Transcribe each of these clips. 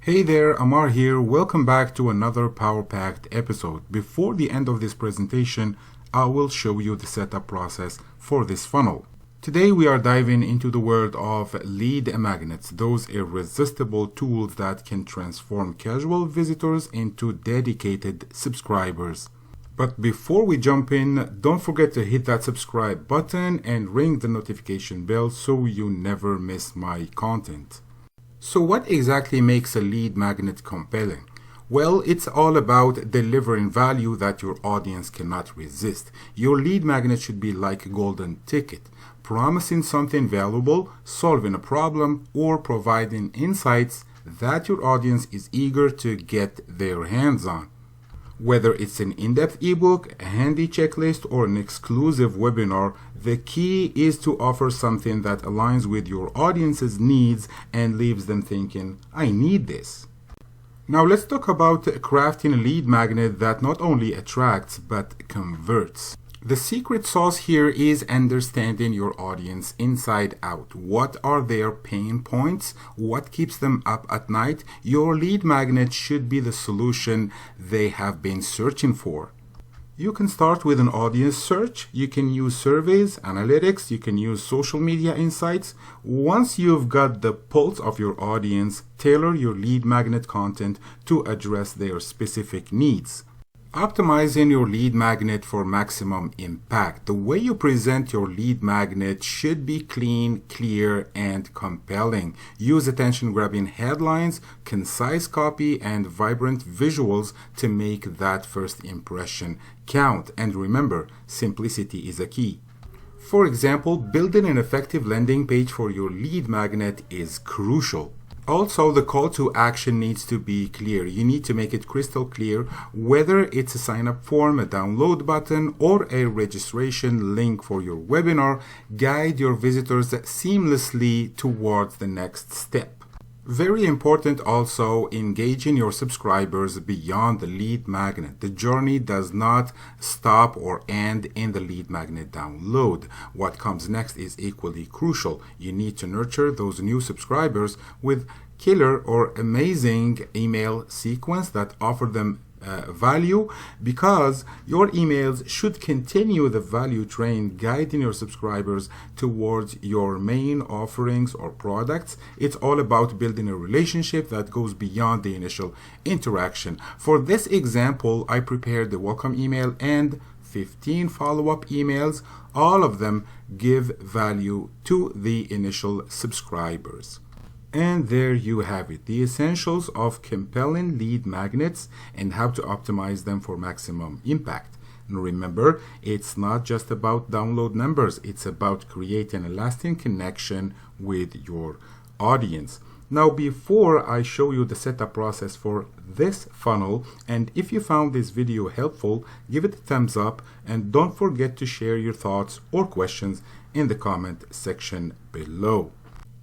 Hey there, Amar here. Welcome back to another power-packed episode. Before the end of this presentation, I will show you the setup process for this funnel. Today we are diving into the world of lead magnets, those irresistible tools that can transform casual visitors into dedicated subscribers. But before we jump in, don't forget to hit that subscribe button and ring the notification bell so you never miss my content. So what exactly makes a lead magnet compelling? Well, it's all about delivering value that your audience cannot resist. Your lead magnet should be like a golden ticket, promising something valuable, solving a problem, or providing insights that your audience is eager to get their hands on. Whether it's an in-depth ebook, a handy checklist, or an exclusive webinar, the key is to offer something that aligns with your audience's needs and leaves them thinking, I need this. Now let's talk about crafting a lead magnet that not only attracts but converts. The secret sauce here is understanding your audience inside out. What are their pain points? What keeps them up at night? Your lead magnet should be the solution they have been searching for. You can start with an audience search. You can use surveys, analytics. You can use social media insights. Once you've got the pulse of your audience, tailor your lead magnet content to address their specific needs. Optimizing your lead magnet for maximum impact. The way you present your lead magnet should be clean, clear, and compelling. Use attention-grabbing headlines, concise copy, and vibrant visuals to make that first impression count. And remember, simplicity is a key. For example, building an effective landing page for your lead magnet is crucial. Also, the call to action needs to be clear. You need to make it crystal clear, whether it's a sign-up form, a download button, or a registration link for your webinar. Guide your visitors seamlessly towards the next step. Very important also, engaging your subscribers beyond the lead magnet. The journey does not stop or end in the lead magnet download. What comes next is equally crucial. You need to nurture those new subscribers with killer or amazing email sequence that offer them value, because your emails should continue the value train, guiding your subscribers towards your main offerings or products. It's all about building a relationship that goes beyond the initial interaction. For this example, I prepared the welcome email and 15 follow-up emails. All of them give value to the initial subscribers. And there you have it, the essentials of compelling lead magnets and how to optimize them for maximum impact. And remember, it's not just about download numbers, it's about creating a lasting connection with your audience. Now, before I show you the setup process for this funnel, and if you found this video helpful, give it a thumbs up and don't forget to share your thoughts or questions in the comment section below.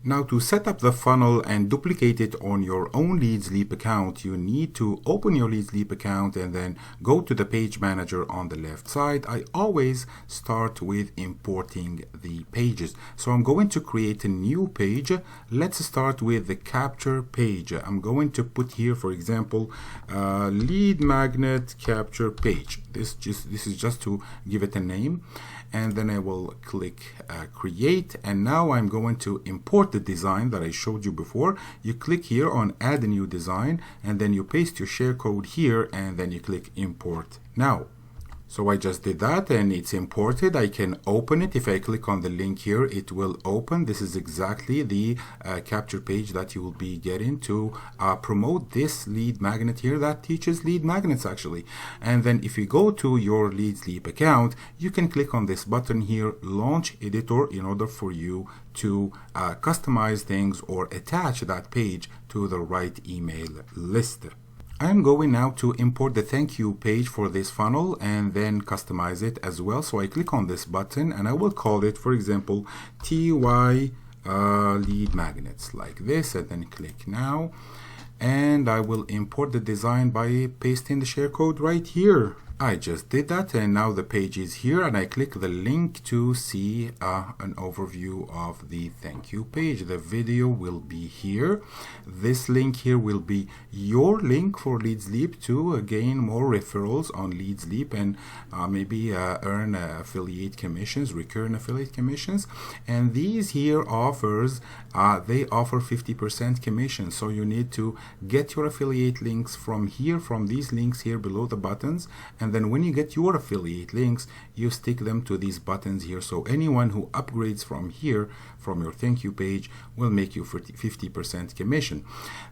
Now, to set up the funnel and duplicate it on your own Leads Leap account, you need to open your Leads Leap account and then go to the page manager on the left side. I always start with importing the pages. So I'm going to create a new page. Let's start with the capture page. I'm going to put here, for example, lead magnet capture page. This is just to give it a name. And then I will click create, and now I'm going to import the design that I showed you before. You click here on add a new design, and then you paste your share code here, and then you click import now. So I just did that and it's imported. I can open it. If I click on the link here, it will open. This is exactly the capture page that you will be getting to promote this lead magnet here that teaches lead magnets actually. And then if you go to your Leads Leap account, you can click on this button here, Launch Editor, in order for you to customize things or attach that page to the right email list. I'm going now to import the thank you page for this funnel and then customize it as well. So I click on this button and I will call it, for example, TY lead magnets like this, and then click now. And I will import the design by pasting the share code right here. I just did that, and now the page is here, and I click the link to see an overview of the thank you page. The video will be here. This link here will be your link for Leads Leap to gain more referrals on Leads Leap and maybe earn affiliate commissions, recurring affiliate commissions. And these here offers, they offer 50% commission. So you need to get your affiliate links from here, from these links here below the buttons, and then when you get your affiliate links, you stick them to these buttons here. So anyone who upgrades from here, from your thank you page, will make you 50% commission.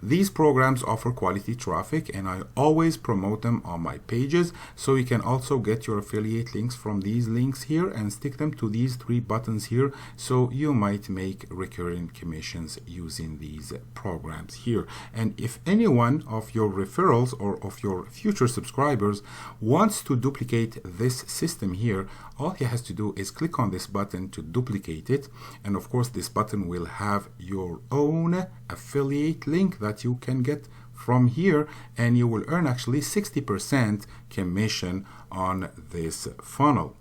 These programs offer quality traffic, and I always promote them on my pages. So you can also get your affiliate links from these links here and stick them to these 3 buttons here. So you might make recurring commissions using these programs here. And if anyone of your referrals or of your future subscribers wants to duplicate this system here, all he has to do is click on this button to duplicate it. And of course, this button will have your own affiliate link that you can get from here, and you will earn actually 60% commission on this funnel.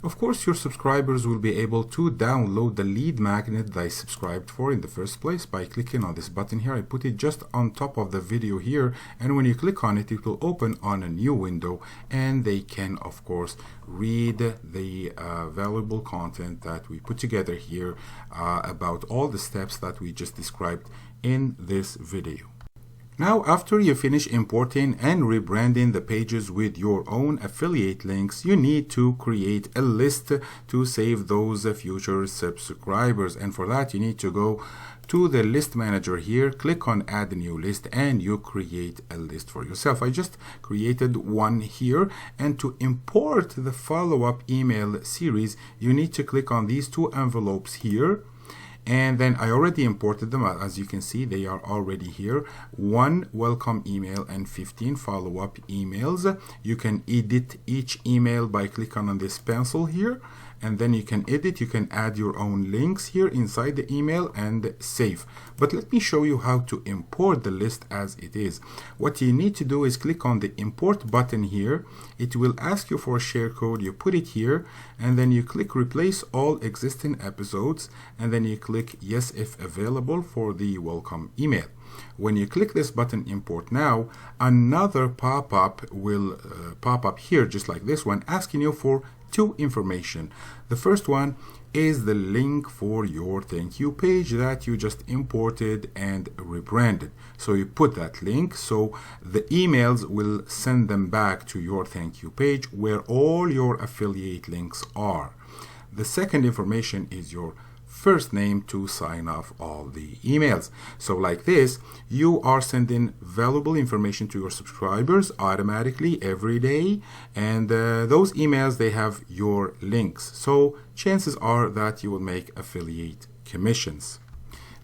Of course, your subscribers will be able to download the lead magnet they subscribed for in the first place by clicking on this button here. I put it just on top of the video here, and when you click on it, it will open on a new window, and they can, of course, read the valuable content that we put together here about all the steps that we just described in this video. Now, after you finish importing and rebranding the pages with your own affiliate links, you need to create a list to save those future subscribers. And for that, you need to go to the list manager here, click on add a new list, and you create a list for yourself. I just created one here, and to import the follow-up email series, you need to click on these 2 envelopes here. And then I already imported them. As you can see, they are already here. 1 welcome email and 15 follow-up emails. You can edit each email by clicking on this pencil here, and then you can edit, you can add your own links here inside the email and save. But let me show you how to import the list as it is. What you need to do is click on the import button here. It will ask you for a share code. You put it here, and then you click replace all existing episodes, and then you click yes if available for the welcome email. When you click this button, import now, another pop-up will pop up here just like this one, asking you for 2 information. The first one is the link for your thank you page that you just imported and rebranded. So you put that link, so the emails will send them back to your thank you page where all your affiliate links are. The second information is your first name to sign off all the emails. So like this, you are sending valuable information to your subscribers automatically every day, and those emails, they have your links. So chances are that you will make affiliate commissions.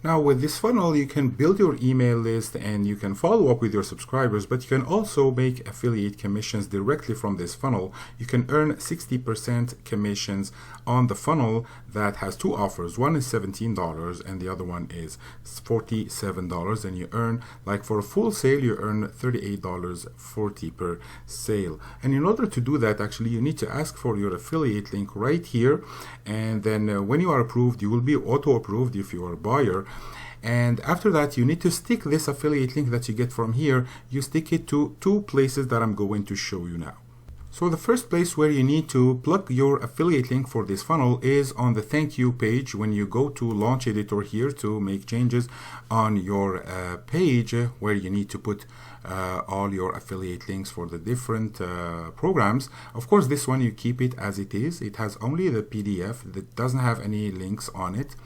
Now with this funnel, you can build your email list and you can follow up with your subscribers, but you can also make affiliate commissions directly from this funnel. You can earn 60% commissions on the funnel that has 2 offers. One is $17 and the other one is $47, and you earn, like for a full sale, you earn $38.40 per sale. And in order to do that, actually, you need to ask for your affiliate link right here, and then when you are approved, you will be auto-approved if you are a buyer. And after that, you need to stick this affiliate link that you get from here, you stick it to 2 places that I'm going to show you now. So the first place where you need to plug your affiliate link for this funnel is on the thank you page. When you go to launch editor here to make changes on your page where you need to put all your affiliate links for the different programs. Of course, this one you keep it as it is. It has only the PDF that doesn't have any links on it.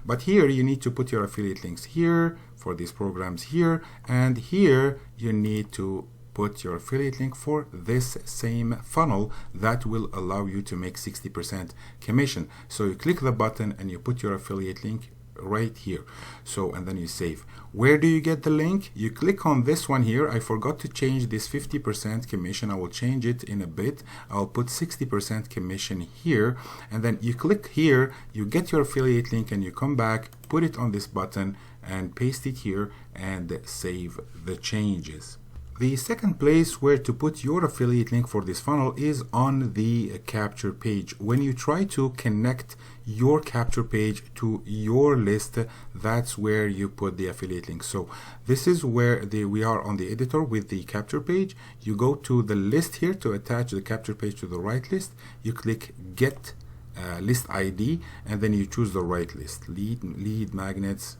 But here you need to put your affiliate links here for these programs here, and here you need to put your affiliate link for this same funnel that will allow you to make 60% commission. So you click the button and you put your affiliate link right here. So, and then you save. Where do you get the link? You click on this one here. I forgot to change this 50% commission. I will change it in a bit. I'll put 60% commission here, and then you click here, you get your affiliate link, and you come back, put it on this button and paste it here and save the changes. The second place where to put your affiliate link for this funnel is on the capture page. When you try to connect your capture page to your list, that's where you put the affiliate link. So this is where we are on the editor with the capture page. You go to the list here to attach the capture page to the right list. You click get list ID, and then you choose the right list, lead magnets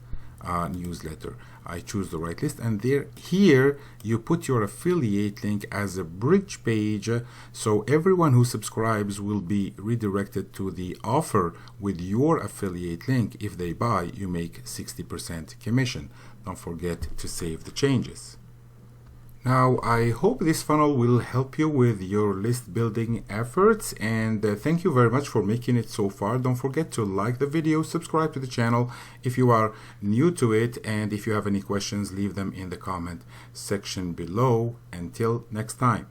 newsletter. I choose the right list, and here you put your affiliate link as a bridge page, so everyone who subscribes will be redirected to the offer with your affiliate link. If they buy, you make 60% commission. Don't forget to save the changes. Now, I hope this funnel will help you with your list building efforts, and thank you very much for making it so far. Don't forget to like the video, subscribe to the channel if you are new to it, and if you have any questions, leave them in the comment section below. Until next time.